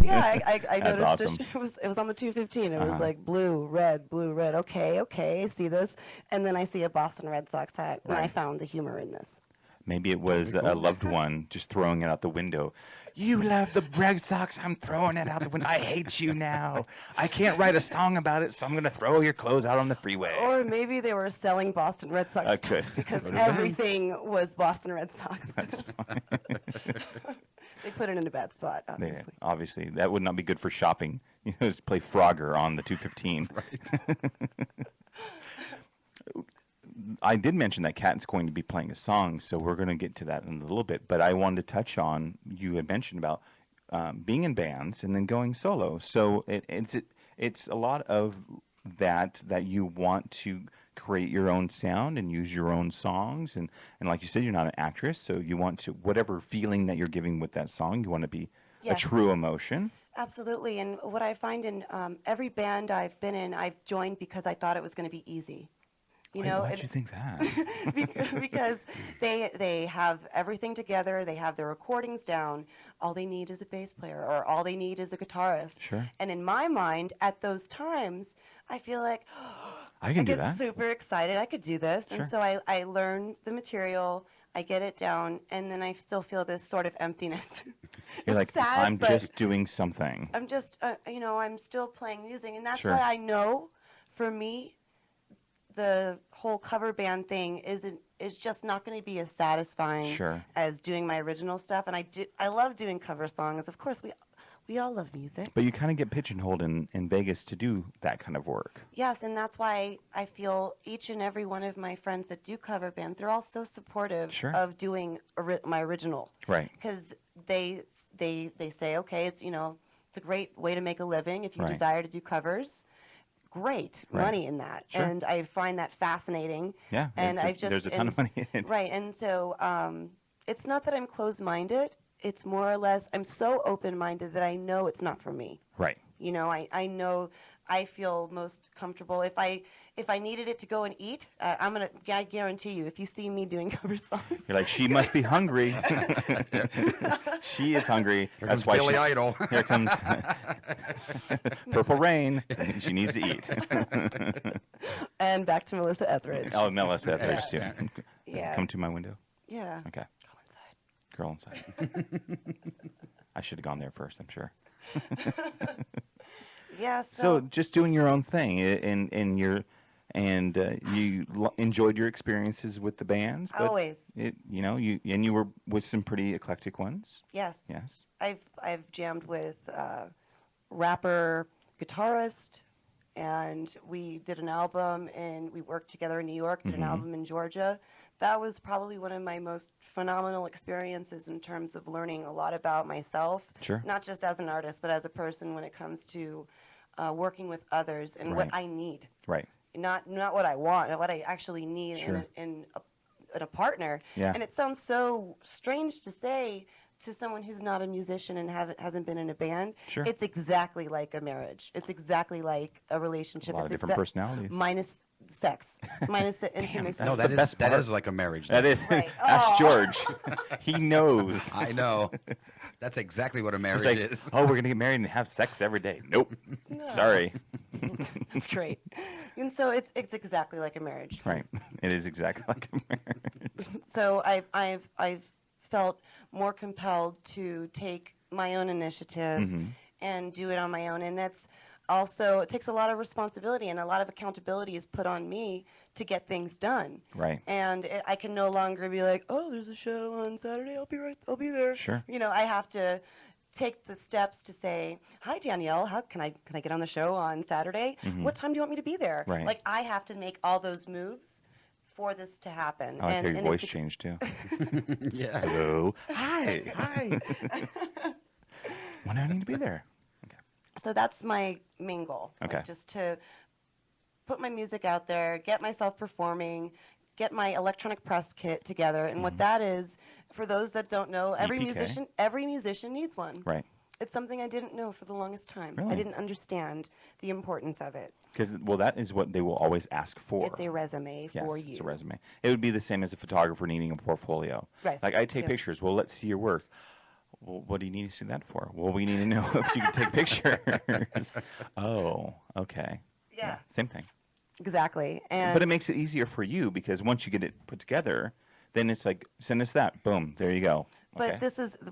Yeah, I That's noticed awesome. it was on the 215. It was Uh-huh. like blue, red, blue, red. Okay, okay, I see this. And then I see a Boston Red Sox hat, and I Right. found the humor in this. Maybe it was Totally a cool. loved one just throwing it out the window. You love the Red Sox. I'm throwing it out the window. I hate you now. I can't write a song about it, so I'm going to throw your clothes out on the freeway. Or maybe they were selling Boston Red Sox stuff Good. because Could have been. everything was Boston Red Sox. That's fine. They put it in a bad spot, Yeah, obviously. obviously, that would not be good for shopping. You know, just play Frogger on the 215. Right. I did mention that Kat's going to be playing a song, so we're going to get to that in a little bit. But I wanted to touch on, you had mentioned about being in bands and then going solo. So it's a lot of that you want to create your own sound and use your own songs. And like you said, you're not an actress, so you want to, whatever feeling that you're giving with that song, you want to be a Yes. true emotion. Absolutely. And what I find in every band I've been in, I've joined because I thought it was going to be easy. You Wait, know, why'd you think that? because they have everything together. They have their recordings down. All they need is a bass player, or all they need is a guitarist. Sure. And in my mind, at those times, I feel like I can do get that. super excited. I could do this. Sure. And so I learn the material. I get it down, and then I still feel this sort of emptiness. You're It's like, sad, I'm but just doing something. I'm just, you know, I'm still playing music, and that's Sure. why I know, for me, the whole cover band thing is just not going to be as satisfying Sure. as doing my original stuff. And I love doing cover songs. Of course, we all love music. But you kind of get pigeonholed in Vegas to do that kind of work. Yes, and that's why I feel each and every one of my friends that do cover bands, they're all so supportive Sure. of doing my original. Right. Because they say, okay, it's, you know, it's a great way to make a living if you Right. desire to do covers. Great Right. money in that, Sure. and I find that fascinating. Yeah. And I've just there's a ton of money in it. right, and so it's not that I'm closed-minded. It's more or less I'm so open-minded that I know it's not for me. Right. You know, I know I feel most comfortable if I needed it to go and eat. I guarantee you, if you see me doing cover songs, You're like, she must be hungry. She is hungry. Here That's comes why Billy Idol. Here comes Purple Rain. She needs to eat. and back to Melissa Etheridge. Oh, Melissa Etheridge too. Yeah. Come to my window. Yeah. Okay. Go inside. Girl inside. I should have gone there first, I'm sure. Yeah. So just doing your own thing, and you enjoyed your experiences with the bands. But always. you know, you were with some pretty eclectic ones. Yes. Yes. I've jammed with rapper, guitarist, and we did an album, and we worked together in New York, did an Mhm. album in Georgia. That was probably one of my most phenomenal experiences in terms of learning a lot about myself, Sure. not just as an artist, but as a person when it comes to working with others and Right. what I need. Right. Not what I want, what I actually need Sure. in a partner. Yeah. And it sounds so strange to say to someone who's not a musician and hasn't been in a band. Sure. It's exactly like a marriage. It's exactly like a A relationship. lot of It's different personalities. minus sex, minus the intimacy. No, That's the best that part. is like a marriage. That though. is. Right. Ask Oh. George. He knows. I know. That's exactly what a He's marriage like, is. oh, we're gonna get married and have sex every day. Nope. No. Sorry. It's great. And so it's exactly like a marriage. Right. It is exactly like a marriage. So I've felt more compelled to take my own initiative Mhm. and do it on my own, and that's also, it takes a lot of responsibility and a lot of accountability is put on me to get things done. Right. And I can no longer be like, oh, there's a show on Saturday, I'll be there. Sure. You know, I have to take the steps to say, hi Danielle, how can I get on the show on Saturday? Mhm. What time do you want me to be there? Right. Like, I have to make all those moves for this to happen. I like how your voice it's- changed too. Yeah. Hello. Hi. Hi. When do I need to be there? So that's my main goal. like, Okay. just to put my music out there, get myself performing, get my electronic press kit together. And Mhm. what that is, for those that don't know, every EPK? musician needs one. Right. It's something I didn't know for the longest time. Really? I didn't understand the importance of it. Because that is what they will always ask for. It's a resume Yes, for you. it's a resume. It would be the same as a photographer needing a portfolio. Right. Like, I take Yes. pictures. Well, let's see your work. Well, what do you need to see that for? Well, we need to know if you can take pictures. Oh, okay. Yeah. Same thing. Exactly. And But it makes it easier for you because once you get it put together, then it's like, send us that. Boom. There you go. Okay.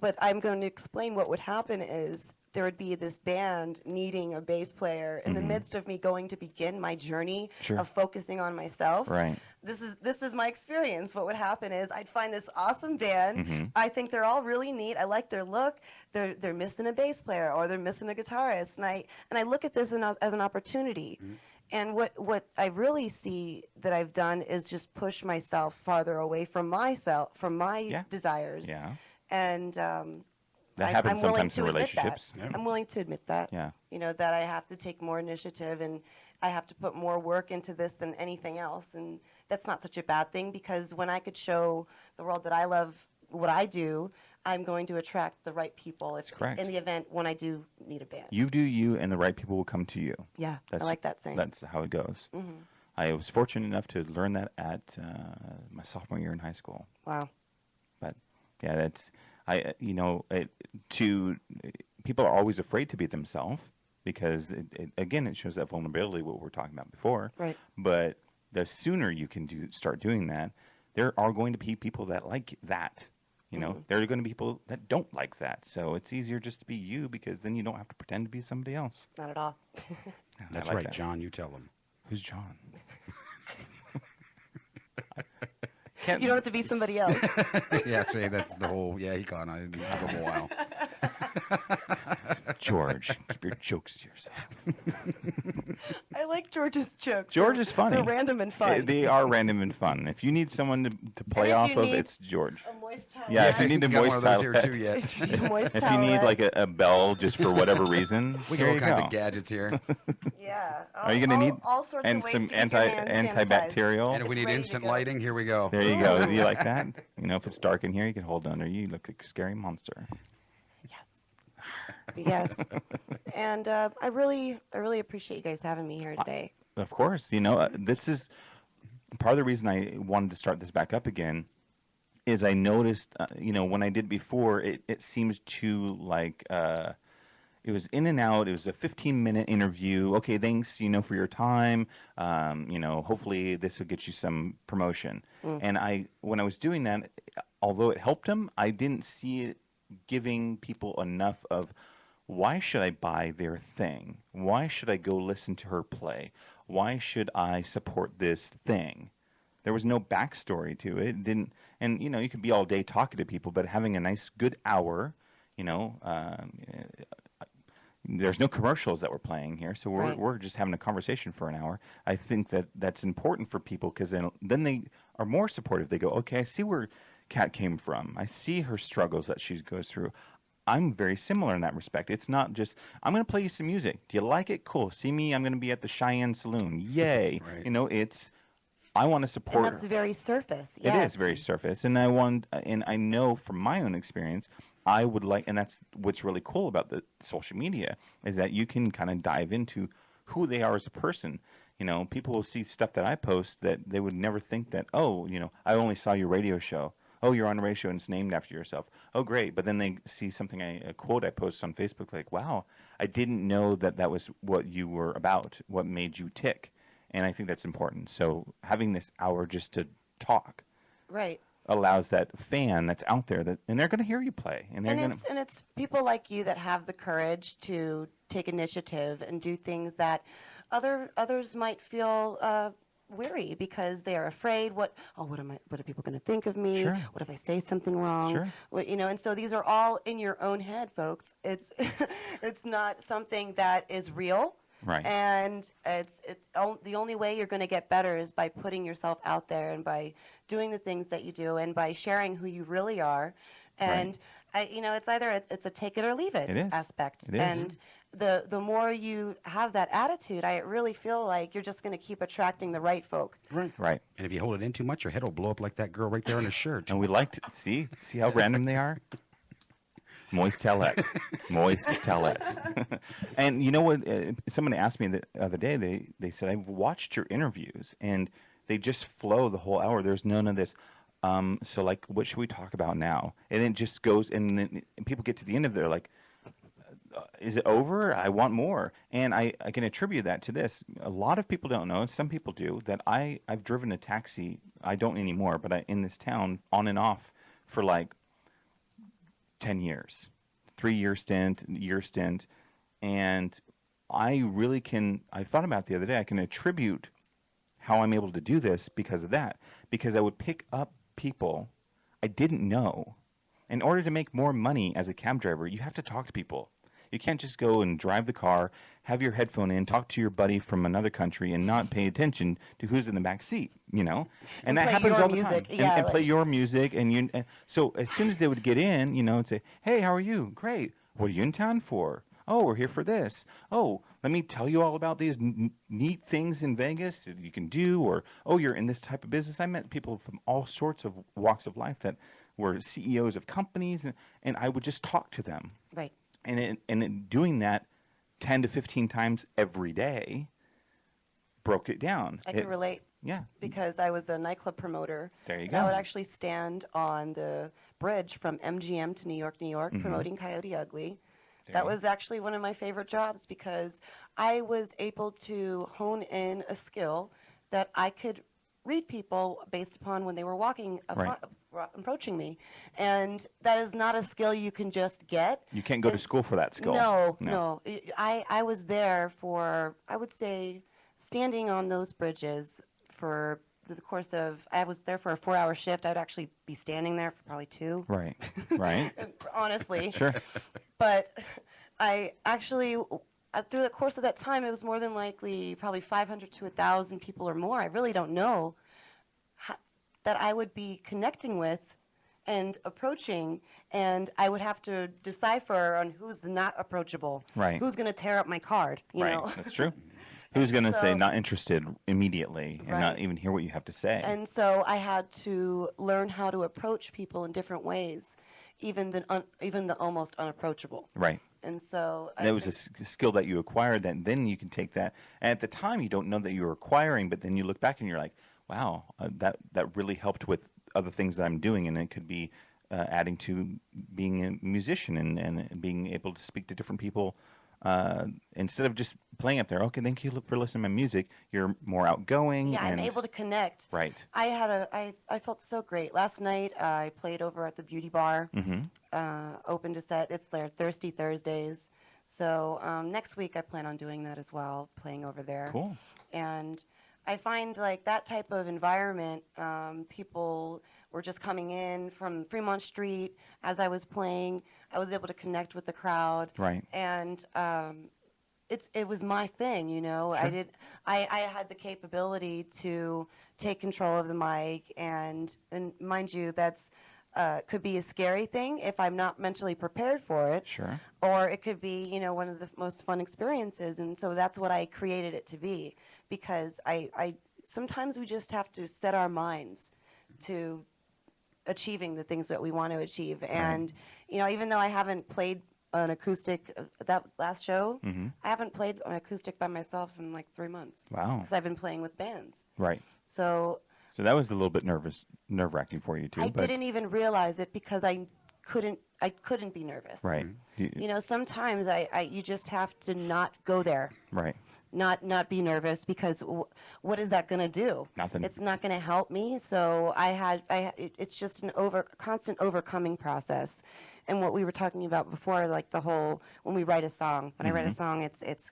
But I'm going to explain what would happen is there would be this band needing a bass player in the midst of me going to begin my journey Sure. of focusing on myself. Right. This is my experience. What would happen is I'd find this awesome band. I think they're all really neat. I like their look. They're missing a bass player or they're missing a guitarist, and I look at this as an opportunity. And what I really see that I've done is just push myself farther away from myself, from my desires. Yeah. And That happens I'm willing sometimes in to admit relationships. that. I'm willing to admit that. Yeah. You know, that I have to take more initiative and I have to put more work into this than anything else. And that's not such a bad thing because when I could show the world that I love what I do, I'm going to attract the right people. That's correct. In the event when I do need a band. You do you, and the right people will come to you. Yeah, I like that saying. That's how it goes. I was fortunate enough to learn that at my sophomore year in high school. Wow. But yeah, that's people are always afraid to be themselves because again it shows that vulnerability, what we're talking about before. Right. But the sooner you can start doing that, there are going to be people that like that. You know, there are going to be people that don't like that. So it's easier just to be you because then you don't have to pretend to be somebody else. Not at all. That's like right, that. John. You tell him. Who's John? You don't have to be somebody else. Yeah, see, that's the whole. Yeah, he caught on. It took him a while. George, keep your jokes to yourself. I like George's jokes. George is funny. They're random and fun. They are random and fun. If you need someone to play if off you of, need it's George. A moist towel. Yeah, if you need a got one moist of those towel, here too yet. If you need a moist if you need towelette. like a bell just for whatever reason, We here got all you kinds go. of gadgets here. Yeah. Are you going to need all sorts and of ways some to keep your hands sanitized. antibacterial? And if we need ready to instant go. lighting, here we go. There you go. Do you like that? You know, if it's dark in here, you can hold under you. You look like a scary monster. Yes. And I really appreciate you guys having me here today. Of course. You know, this is part of the reason I wanted to start this back up again is I noticed, when I did before, it seemed to like it was in and out. It was a 15-minute interview. Okay, thanks, for your time. Hopefully this will get you some promotion. And when I was doing that, although it helped them, I didn't see it giving people enough of why should I buy their thing? Why should I go listen to her play? Why should I support this thing? There was no backstory to it. It didn't, and you could be all day talking to people, but having a nice, good hour, there's no commercials that we're playing here, so we're just having a conversation for an hour. I think that's important for people because then they are more supportive. They go, okay, I see where Kat came from. I see her struggles that she goes through. I'm very similar in that respect. It's not just, I'm going to play you some music. Do you like it? Cool. See me, I'm going to be at the Cheyenne Saloon. Yay. Right. I want to support. And that's very surface. It Yes. is very surface. And I know from my own experience, I would like, and that's what's really cool about the social media, is that you can kind of dive into who they are as a person. People will see stuff that I post that they would never think that, I only saw your radio show. Oh, you're on a radio show and it's named after yourself. Oh, great. But then they see something, a quote I post on Facebook, like, wow, I didn't know that was what you were about, what made you tick. And I think that's important. So having this hour just to talk allows that fan that's out there, and they're going to hear you play. And it's people like you that have the courage to take initiative and do things that others might feel weary because they are afraid. What are people going to think of me? Sure. What if I say something wrong? Sure. And so these are all in your own head, folks. It's it's not something that is real. Right. And the only way you're going to get better is by putting yourself out there and by doing the things that you do and by sharing who you really are. And it's either it's a take it or leave it aspect. It is. And the more you have that attitude, I really feel like you're just going to keep attracting the right folk. Right. And if you hold it in too much, your head will blow up like that girl right there in her shirt. And we like to see how random they are. Moist towelette. Moist towelette. And you know what? Someone asked me the other day, they said, I've watched your interviews, and they just flow the whole hour. There's none of this, So like, what should we talk about now? And it just goes, and then and people get to the end of it, they're like, is it over? I want more. And I can attribute that to this. A lot of people don't know, and some people do, that I've driven a taxi. I don't anymore, but in this town, on and off for like 10 years, 3 year stint, year stint. And I really I thought about it the other day, I can attribute how I'm able to do this because of that. Because I would pick up people I didn't know. In order to make more money as a cab driver, you have to talk to people. You can't just go and drive the car, have your headphone in, talk to your buddy from another country, and not pay attention to who's in the back seat, you know? And that happens all the time. Yeah, and play your music. And so as soon as they would get in, you know, and say, hey, how are you? Great. What are you in town for? Oh, we're here for this. Oh, let me tell you all about these neat things in Vegas that you can do. Or, oh, you're in this type of business. I met people from all sorts of walks of life that were CEOs of companies, and I would just talk to them. Right. And in doing that 10 to 15 times every day broke it down. I can relate. Yeah. Because I was a nightclub promoter. There you and go. I would actually stand on the bridge from MGM to New York, promoting Coyote Ugly. That was actually one of my favorite jobs because I was able to hone in a skill that I could read people based upon when they were walking, approaching me. And that is not a skill you can just get. You can't go to school for that skill. No. I was there for, I would say, standing on those bridges for the course of, I was there for a 4-hour shift. I'd actually be standing there for probably 2. Right. Honestly. Sure. But I actually, through the course of that time, it was more than likely probably 500 to 1,000 people or more. I really don't know that I would be connecting with and approaching, and I would have to decipher on who's not approachable, who's going to tear up my card, you know? That's true. Who's going to say not interested immediately and not even hear what you have to say? And so I had to learn how to approach people in different ways, even the almost unapproachable. Right. And so that was a skill that you acquired. That then you can take that. And at the time, you don't know that you were acquiring, but then you look back and you're like, wow, that really helped with other things that I'm doing, and it could be adding to being a musician and being able to speak to different people. Instead of just playing up there, okay, thank you for listening to my music. You're more outgoing. Yeah, I'm able to connect. Right. I felt so great. Last night I played over at the Beauty Bar. Opened a set. It's their Thirsty Thursdays. So next week I plan on doing that as well, playing over there. Cool. And I find like that type of environment, people were just coming in from Fremont Street as I was playing. I was able to connect with the crowd. Right. And it was my thing, you know. Sure. I had the capability to take control of the mic, and mind you, that's could be a scary thing if I'm not mentally prepared for it. Sure. Or it could be, you know, one of the most fun experiences, and so that's what I created it to be. Because I sometimes we just have to set our minds to achieving the things that we want to achieve. And you know, even though I haven't played an acoustic that last show, I haven't played an acoustic by myself in like 3 months. Wow. Because I've been playing with bands. Right. So that was a little bit nerve-wracking for you too. I didn't even realize it because I couldn't be nervous. Right. You know, sometimes you just have to not go there. Right. Not be nervous, because what is that going to do? Nothing. It's not going to help me. So it's just constant overcoming process. And what we were talking about before, like the whole, when we write a song, when I write a song, it's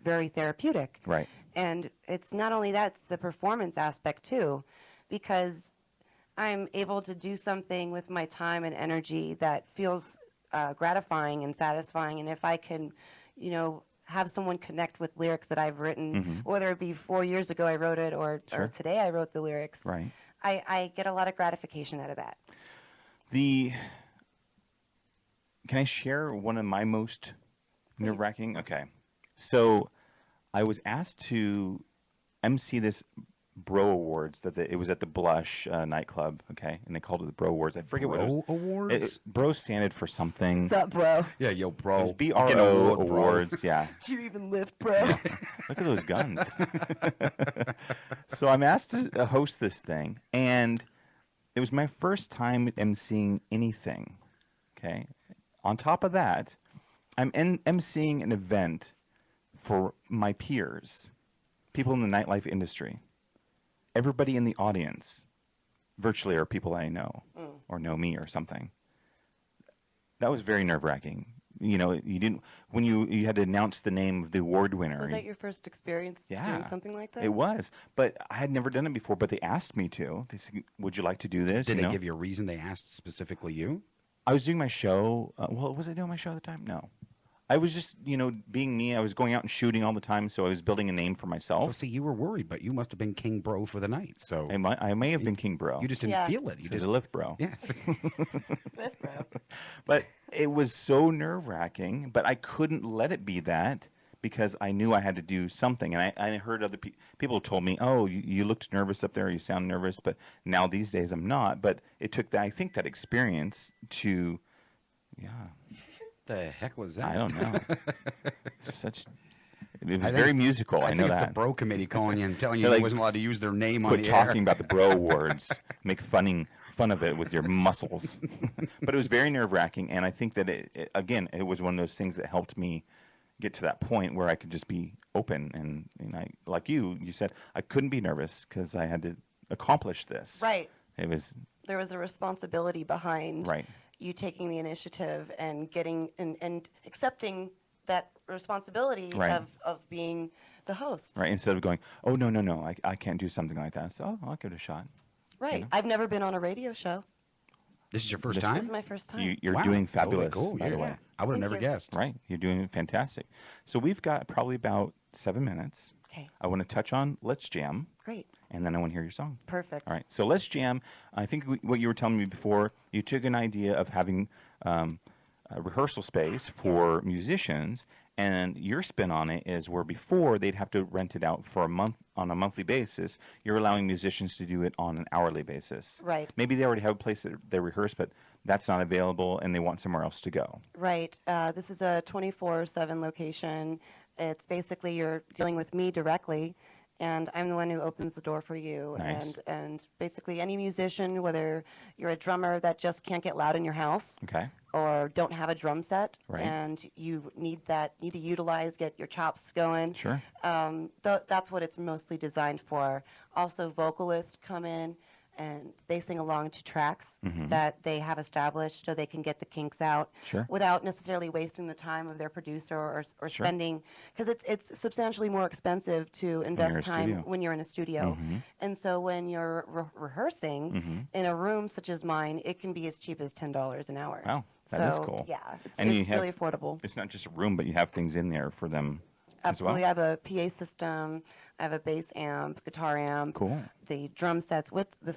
very therapeutic. Right. And it's not only that, it's the performance aspect too, because I'm able to do something with my time and energy that feels gratifying and satisfying. And if I can, you know, have someone connect with lyrics that I've written, whether it be 4 years ago I wrote it or today I wrote the lyrics. Right. I get a lot of gratification out of that. Can I share one of my most nerve-wracking? Okay. So I was asked to MC this Bro Awards it was at the Blush nightclub, okay, and they called it the Bro Awards. I forget what it was. Bro Awards? Bro standard for something. What's up, bro? Yeah, yo, bro. BRO Awards, yeah. Do you even lift, bro? Look at those guns. So I'm asked to host this thing, and It was my first time emceeing anything. Okay. On top of that, I'm emceeing an event for my peers, people in the nightlife industry. Everybody in the audience virtually are people I know or know me or something. That was very nerve-wracking. You know, you didn't when you had to announce the name of the award winner. Was that your first experience doing Yeah, something like that? it was. But I had never done it before, but they asked me to. They said, "Would you like to do this?" Did you they know? give you a reason they asked specifically you? I was doing my show. Well, was I doing my show at the time? No. I was just, being me. I was going out and shooting all the time, so I was building a name for So myself. see, you were worried, but you must have been King Bro for the night. So I may have been King Bro. you just didn't Yeah. feel it. You So just the lift bro. yes. Lift bro. But it was so nerve-wracking, but I couldn't let it be that because I knew I had to do something. And I heard other people told me, "Oh, you looked nervous up there. You sound nervous." But now these days I'm not. But it took I think that experience to, yeah, The heck was that? I don't know. It was I think very it's- musical. I think know it's that. the Bro Committee calling you and telling you They're you like, wasn't allowed to use their name on Quit the talking air. about the bro awards. Make fun of it with your muscles. But it was very nerve-wracking, and I think that again, it was one of those things that helped me get to that point where I could just be open and I, like you said, I couldn't be nervous because I had to accomplish this. Right. It was There was a responsibility behind right. you taking the initiative and getting and accepting that responsibility Right. of being the host. Right. Instead of going, oh no, I can't do something like that. So I'll give it a shot. Right. know? I've never been on a radio show. This is your first This- time? This is my first time. You're Wow. doing Oh, fabulous, cool. by the Yeah. way. I would have Thank never you. guessed. Right. You're doing fantastic. So we've got probably about 7 minutes. Okay. I want to touch on Let's Jam, Great. and then I want to hear your song. Perfect. All right. So Let's Jam. I think what you were telling me before, you took an idea of having a rehearsal space for musicians, and your spin on it is where before they'd have to rent it out for a month on a monthly basis. You're allowing musicians to do it on an hourly basis. Right. Maybe they already have a place that they rehearse, but that's not available, and they want somewhere else to go. Right. This is a 24/7 location. It's basically you're dealing with me directly, and I'm the one who opens the door for you. Nice. And basically any musician, whether you're a drummer that just can't get loud in your house, Okay. or don't have a drum set, Right. and you need to utilize, get your chops going. Sure. That's what it's mostly designed for. Also, vocalists come in and they sing along to tracks that they have established so they can get the kinks out Sure. without necessarily wasting the time of their producer or Sure. spending, because it's substantially more expensive to you're invest in a time studio. when you're in a studio. And so when you're rehearsing in a room such as mine, it can be as cheap as $10 an hour. Wow, that is So, cool. yeah, And you it's have- really affordable. It's not just a room, but you have things in there for them Absolutely. I as well. have a PA system, I have a bass amp, guitar amp, Cool. the drum sets with the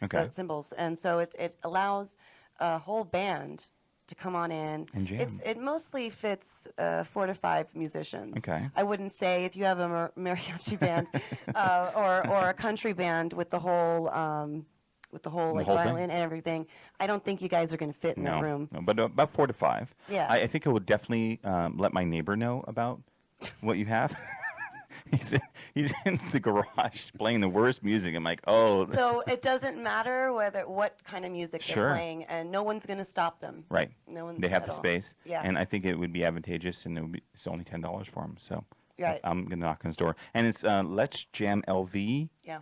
Okay. cymbals. And so it allows a whole band to come on in. And jam. It mostly fits 4 to 5 musicians. Okay. I wouldn't say if you have a mariachi band or a country band with the whole like whole thing? violin and everything, I don't think you guys are going to fit in that room. No, but about 4 to 5. Yeah. I think I would definitely let my neighbor know about what you have. he's in the garage playing the worst music. I'm like, oh. So it doesn't matter what kind of music Sure. they're playing, and no one's going to stop them. Right. No one. They have at the all. space. Yeah. And I think it would be advantageous, and it's only $10 for him. So Right. I'm going to knock on his door. And it's Let's Jam LV. Yeah.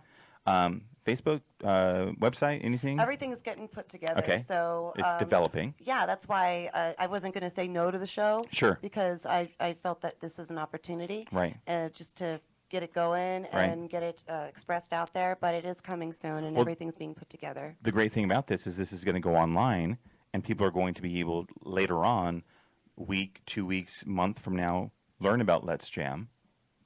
Facebook, website, anything? Everything's getting put together. Okay. So It's developing. Yeah, that's why I wasn't going to say no to the show. Sure. Because I felt that this was an opportunity. Right. Just to get it going Right. and get it expressed out there. But it is coming soon, and Well, everything's being put together. The great thing about this is going to go online, and people are going to be able later on, week, 2 weeks, month from now, learn about Let's Jam.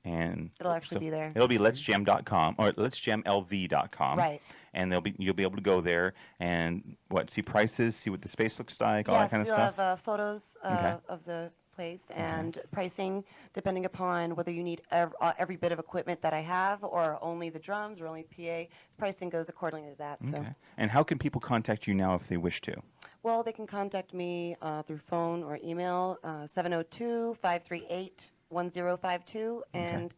And It'll actually be there. It'll be letsjam.com or letsjamlv.com. Right. And you'll be able to go there and see prices, see what the space looks like, all that Yes, kind of you'll stuff. have photos Okay. of the place and pricing, depending upon whether you need every bit of equipment that I have, or only the drums, or only PA. Pricing goes accordingly to that. So, Okay. And how can people contact you now if they wish to? well, they can contact me through phone or email, 702-538-1052, and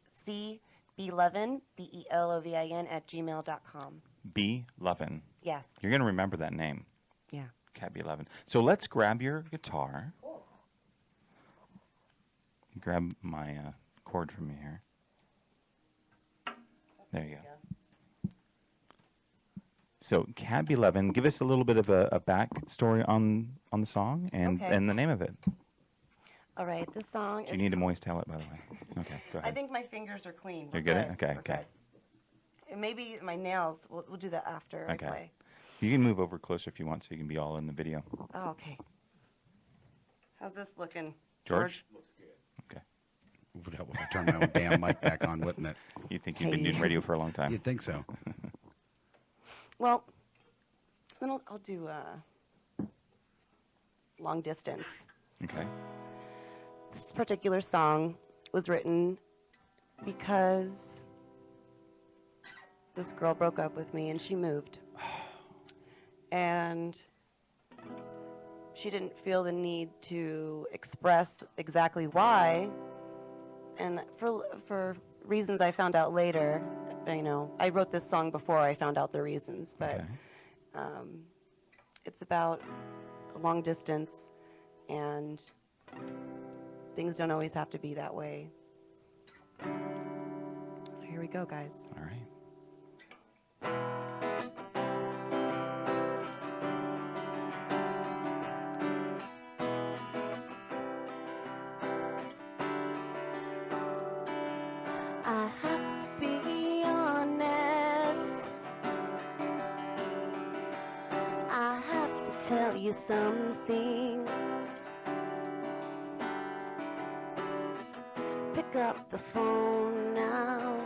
Belovin, BELOVIN @gmail.com. Belovin. Yes. You're going to remember that name. Yeah. Cat Belovin. So let's grab your guitar. Grab my cord from me here. There you go. So, Cat Belovin, give us a little bit of a backstory on the song and the name of it. All right, this song. Do you need a moist towel, by the way? Okay, go ahead. I think my fingers are clean. You're good? Okay, okay. And maybe my nails. We'll do that after I play. You can move over closer if you want, so you can be all in the video. Oh, okay. How's this looking, George? Looks good. Okay. Would help if I turn my own damn mic back on, wouldn't it? You think you've been doing radio for a long time? You'd think so. Well, then I'll do long distance. Okay. This particular song was written because this girl broke up with me and she moved. And she didn't feel the need to express exactly why. And for reasons I found out later, you know, I wrote this song before I found out the reasons, but it's about a long distance, and things don't always have to be that way. So here we go, guys. All right. I have to be honest. I have to tell you something. Pick up the phone now.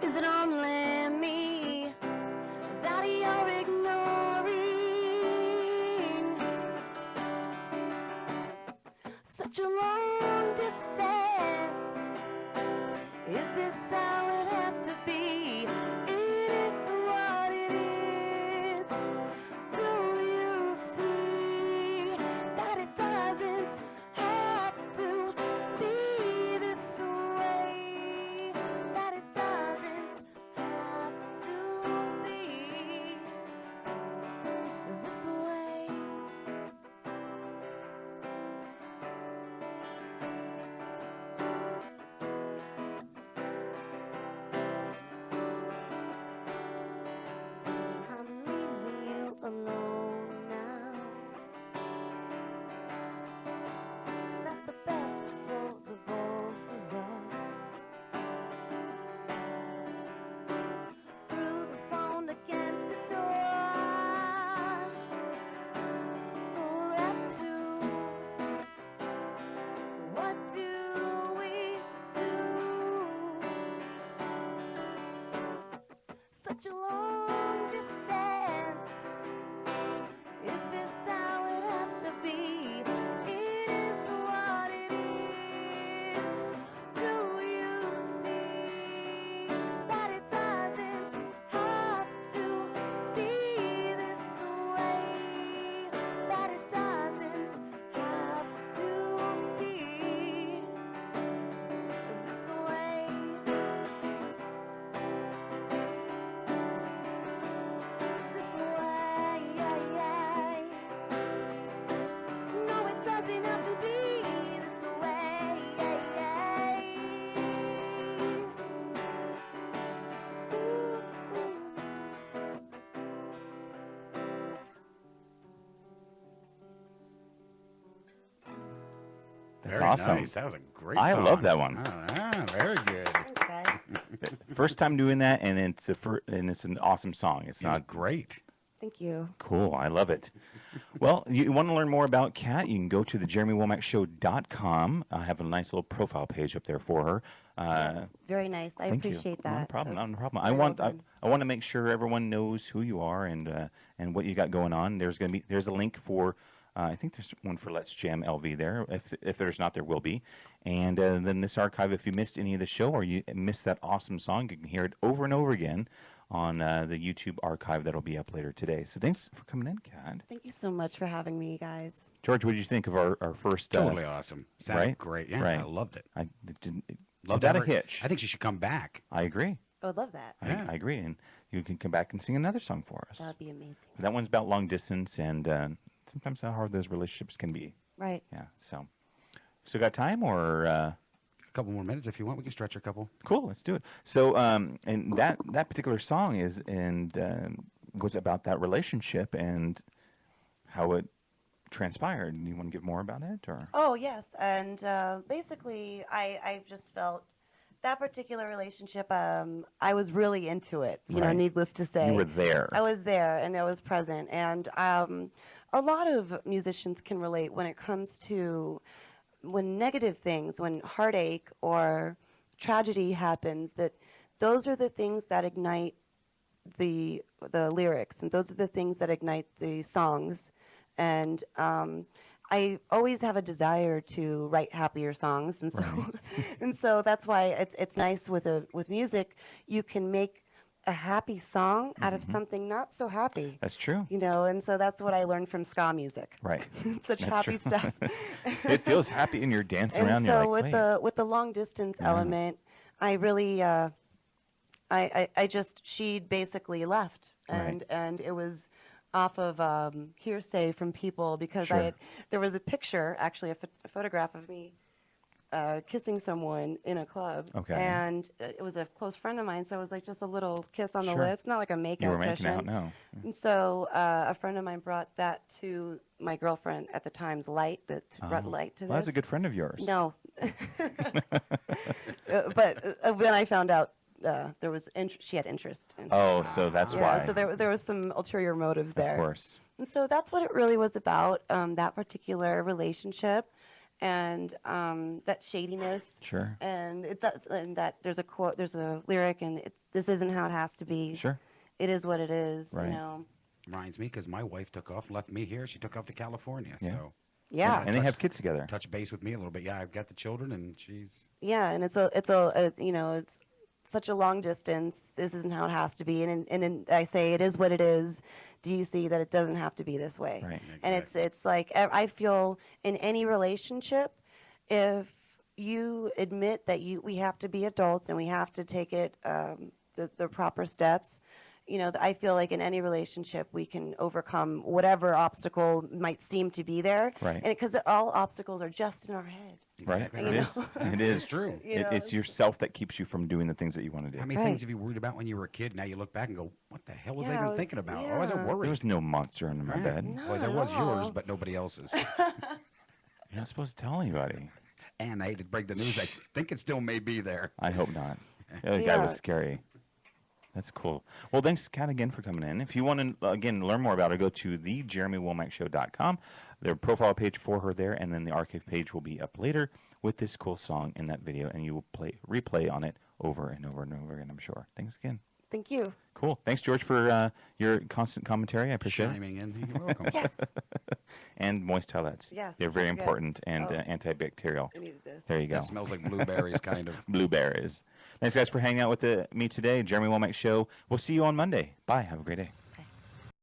Is it only me that you're ignoring? Such a long distance. Is this how it has to be? It is what it is. Do you see that it doesn't have to be this way? That it doesn't have to be this way. I'm leaving you alone now. That's the best for the both of us. Through the phone against the door. We're at two. What do we do? Such a long distance. Is this how it has to be? It is what it is. Do you see that it doesn't have to be this way? That it doesn't have to be this way. This way, yeah, yeah. No, it doesn't have to be this way, yeah, yeah. Ooh, That's Very awesome. nice. That was a great I song. love that one. Very good. Thanks, guys. First time doing that, and it's an awesome song. It's Not not great. Thank you. cool. I love it. Well, you want to learn more about Kat, you can go to the JeremyWomackShow.com. I have a nice little profile page up there for her. Yes, very nice. I Thank appreciate you. that. Not a problem. That's Not a problem. very well I done. want to make sure everyone knows who you are and what you got going on. There's a link for I think there's one for Let's Jam LV there. If there's not, there will be. And then this archive, if you missed any of the show or you missed that awesome song, you can hear it over and over again on the YouTube archive that'll be up later today. So thanks for coming in, Kat. Thank you so much for having me, guys. George, what did you think of our first? Totally awesome. Sounded right? great. Yeah, Right. I loved it. Did Loved that a her. hitch? I think she should come back. I agree. I would love that. Yeah. I agree. And you can come back and sing another song for us. That would be amazing. That one's about long distance and sometimes how hard those relationships can be. Right. Yeah. So got time or? A couple more minutes if you want. We can stretch a couple. Cool. Let's do it. So and that particular song is was about that relationship and how it transpired. You want to give more about it, or? Oh, yes. And basically, I just felt that particular relationship, I was really into it, you know, needless to say. You were there. I was there, and I was present. And a lot of musicians can relate when it comes to when negative things, when heartache or tragedy happens, that those are the things that ignite the lyrics, and those are the things that ignite the songs. And I always have a desire to write happier songs, and so and so that's why it's nice with music. You can make a happy song out of something not so happy. That's true. You know, and so that's what I learned from ska music. Right. Such That's happy true. stuff. It feels happy, and you're dancing And around. so You're like, with the long distance element, I really I just she basically left, and it was off of hearsay from people because there was a picture, actually a photograph of me kissing someone in a club, and it was a close friend of mine, so it was like just a little kiss on the lips, not like a makeout you were session. making out, no. And so a friend of mine brought that to my girlfriend at the time's light, that brought light to this. Well, that's a good friend of yours. No. But when I found out there was she had interest. So that's why. So there was some ulterior motives there. Of course. And so that's what it really was about, that particular relationship, and that shadiness. Sure. And that there's a quote, there's a lyric, and this isn't how it has to be. Sure. It is what it is. Right. You know. Reminds me, because my wife took off, left me here. She took off to California. Yeah. So. Yeah. And they have kids together. Touch base with me a little bit. Yeah, I've got the children, and she's. Yeah, and it's such a long distance. This isn't how it has to be, and I say it is what it is. Do you see that it doesn't have to be this way? Right. And it's like I feel in any relationship, if you admit that we have to be adults and we have to take it the proper steps. You know, I feel like in any relationship we can overcome whatever obstacle might seem to be there. Right. And because all obstacles are just in our head. Right. Exactly. It is. It is true. It's yourself that keeps you from doing the things that you want to do. How many things have you worried about when you were a kid? Now you look back and go, what the hell was I even thinking about? I wasn't worried. There was no monster under my bed. No, Well, there was yours, but nobody else's. You're not supposed to tell anybody. And I hate to break the news. I think it still may be there. I hope not. The guy was scary. That's cool. Well, thanks, Kat, again for coming in. If you want to, again, learn more about her, go to thejeremywomackshow.com. There's a profile page for her there, and then the archive page will be up later with this cool song in that video, and you will replay on it over and over and over again, I'm sure. Thanks again. Thank you. Cool. Thanks, George, for your constant commentary. I appreciate Chiming in. You're welcome. Yes. And moist towelettes. Yes, They're very they're good. important and antibacterial. I needed this. There you go. It smells like blueberries, kind of. Blueberries. Thanks, guys, for hanging out with me today. Jeremy Womack Show. We'll see you on Monday. Bye. Have a great day.